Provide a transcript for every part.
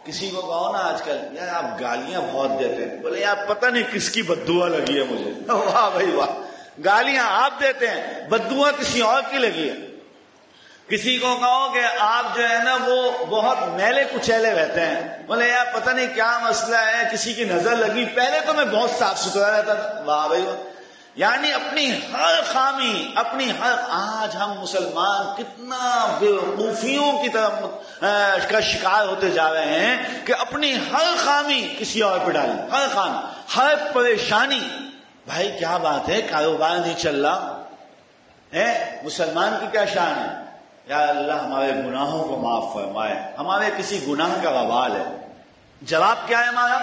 کسی کو کہو نا آج کل یار آپ گالیاں بہت دیتے ہیں، بولے یار پتہ نہیں کس کی بددعا لگی ہے مجھے. واہ بھائی واہ، گالیاں آپ دیتے ہیں، بددعا کسی اور کی لگی ہے. کسی کو کہو کہ آپ جو ہے نا وہ بہت میلے کچیلے رہتے ہیں، بولے یار پتہ نہیں کیا مسئلہ ہے، کسی کی نظر لگی، پہلے تو میں بہت صاف ستھرا رہتا تھا. واہ بھائی واہ. یعنی اپنی ہر خامی، اپنی ہر، آج ہم مسلمان کتنا بیوقوفیوں کی طرف کا شکار ہوتے جا رہے ہیں کہ اپنی ہر خامی کسی اور پہ ڈالیں، ہر خامی، ہر پریشانی. بھائی کیا بات ہے، کاروبار نہیں چل رہا ہے، مسلمان کی کیا شان ہے؟ یا اللہ ہمارے گناہوں کو معاف فرمائے، ہمارے کسی گناہ کا وبال ہے. جواب کیا ہے ہمارا؟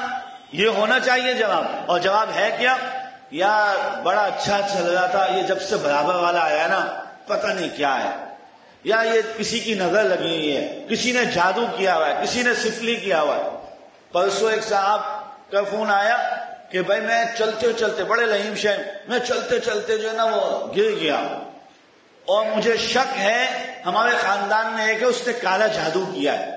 یہ ہونا چاہیے جواب. اور جواب ہے کیا؟ یار بڑا اچھا چل رہا تھا، یہ جب سے برابر والا آیا نا پتہ نہیں کیا ہے، یا یہ کسی کی نظر لگی ہوئی ہے، کسی نے جادو کیا ہوا ہے، کسی نے سفلی کیا ہوا ہے. پرسوں ایک صاحب کا فون آیا کہ بھائی میں چلتے چلتے، بڑے لئیم شہر میں چلتے چلتے جو ہے نا وہ گر گیا، اور مجھے شک ہے ہمارے خاندان میں ایک ہے اس نے کالا جادو کیا ہے.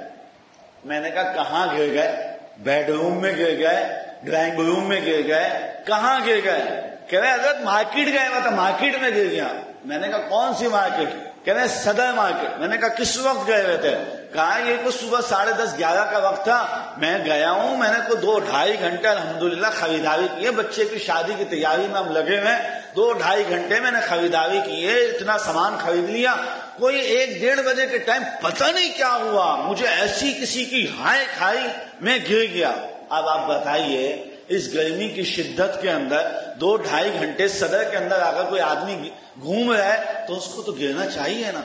میں نے کہا کہاں گر گئے؟ بیڈ روم میں گر گئے، ڈرائنگ روم میں گر گئے، کہاں گر گئے؟ کہہ رہے حضرت مارکیٹ گئے ہوا تھا، مارکیٹ میں گر گیا. میں نے کہا کون سی مارکیٹ؟ کہہ رہے صدر مارکیٹ. میں نے کہا کس وقت گئے ہوئے تھے؟ کہا یہ کو صبح 10:30 11 کا وقت تھا، میں گیا ہوں، میں نے کو 2-2.5 گھنٹے الحمدللہ خریداری کی ہے، بچے کی شادی کی تیاری میں ہم لگے ہوئے، 2-2.5 گھنٹے میں نے خریداری کی ہے، اتنا سامان خرید لیا. کوئی 1-1:30 بجے کے ٹائم پتہ نہیں کیا ہوا، مجھے ایسی کسی کی ہائے کھائی، میں گر گیا. اب آپ بتائیے اس گرمی کی شدت کے اندر 2-2.5 گھنٹے صدر کے اندر اگر کوئی آدمی گھوم رہا ہے تو اس کو تو گرنا چاہیے نا،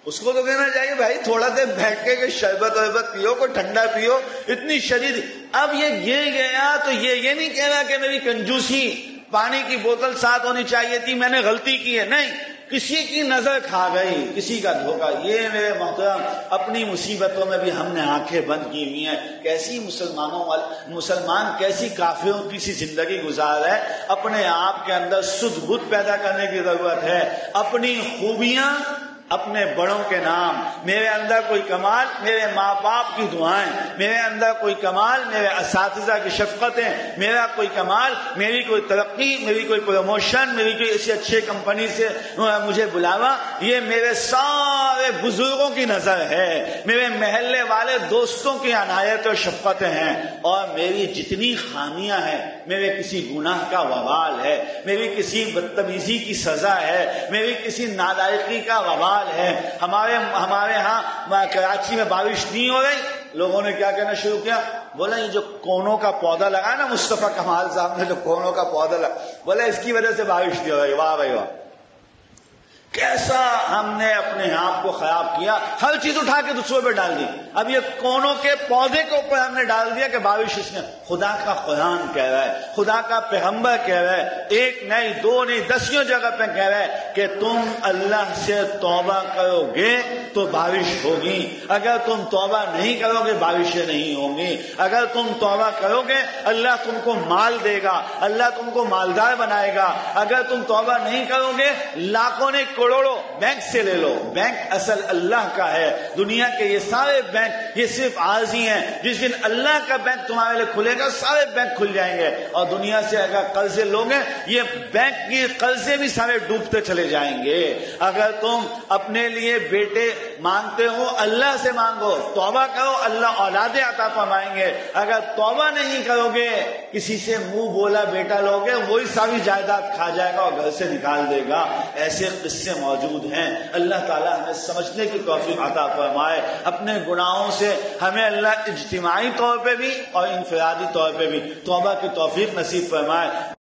اس کو تو گرنا چاہیے. بھائی تھوڑا دیر بیٹھ کے شربت وربت پیو، کوئی ٹھنڈا پیو، اتنی شدید. اب یہ گر گیا تو یہ نہیں کہہ رہا کہ میری کنجوسی، پانی کی بوتل ساتھ ہونی چاہیے تھی، میں نے غلطی کی ہے، نہیں، کسی کی نظر کھا گئی، کسی کا دھوکہ. یہ میرے محترم اپنی مصیبتوں میں بھی ہم نے آنکھیں بند کی ہوئی ہیں. کیسی مسلمان کیسی کافروں کی سی زندگی گزار ہے. اپنے آپ کے اندر سدھ بت پیدا کرنے کی ضرورت ہے. اپنی خوبیاں اپنے بڑوں کے نام، میرے اندر کوئی کمال، میرے ماں باپ کی دعائیں، میرے اندر کوئی کمال، میرے اساتذہ کی شفقتیں، میرا کوئی کمال، میری کوئی ترقی، میری کوئی پروموشن، میری کوئی ایسی اچھی کمپنی سے مجھے بلاوا، یہ میرے سارے بزرگوں کی نظر ہے، میرے محلے والے دوستوں کی عنایت اور شفقتیں ہیں. اور میری جتنی خامیاں ہیں، میرے کسی گناہ کا وبال ہے، میری کسی بدتمیزی کی سزا ہے، میری کسی نالائقی کا وبال ہے. ہمارے ہاں کراچی میں بارش نہیں ہو رہی، لوگوں نے کیا کہنا شروع کیا؟ بولا یہ جو کونوں کا پودا لگا نا، مصطفیٰ کمال صاحب نے جو کونوں کا پودا لگا، بولا اس کی وجہ سے بارش نہیں ہو رہی. واہ بھائی واہ، کیسا ہم نے اپنے آپ کو خراب کیا، ہر چیز اٹھا کے دوسروں پہ ڈال دی. اب یہ کونوں کے پودے کے اوپر ہم نے ڈال دیا کہ بارش اس نے. خدا کا قرآن کہہ رہا ہے، خدا کا پیغمبر کہہ رہا ہے، 1 نہیں 2 نہیں 10 جگہ پہ کہہ رہا ہے کہ تم اللہ سے توبہ کرو گے تو بارش ہوگی. اگر تم توبہ نہیں کرو گے بارشیں نہیں ہوں گی. اگر تم توبہ کرو گے اللہ تم کو مال دے گا، اللہ تم کو مالدار بنائے گا. اگر تم توبہ نہیں کرو گے لاکھوں نے کروڑوں بینک سے لے لو، بینک اصل اللہ کا ہے. دنیا کے یہ سارے بینک یہ صرف عارضی ہیں. جس دن اللہ کا بینک تمہارے لیے کھلے گا سارے بینک کھل جائیں گے. اور دنیا سے اگر قرضے لوگے یہ بینک کی قرضے بھی سارے ڈوبتے چلے جائیں گے. اگر تم اپنے لیے بیٹے مانگتے ہو اللہ سے مانگو، توبہ کرو، اللہ اولاد عطا فرمائیں گے. اگر توبہ نہیں کرو گے کسی سے منہ بولا بیٹا لوگے وہی ساری جائیداد کھا جائے گا اور گھر سے نکال دے گا. ایسے قصے موجود ہیں. اللہ تعالی ہمیں سمجھنے کی توفیق عطا فرمائے. اپنے گناہوں سے ہمیں اللہ اجتماعی طور پہ بھی اور انفرادی طور پہ بھی توبہ کی توفیق نصیب فرمائے.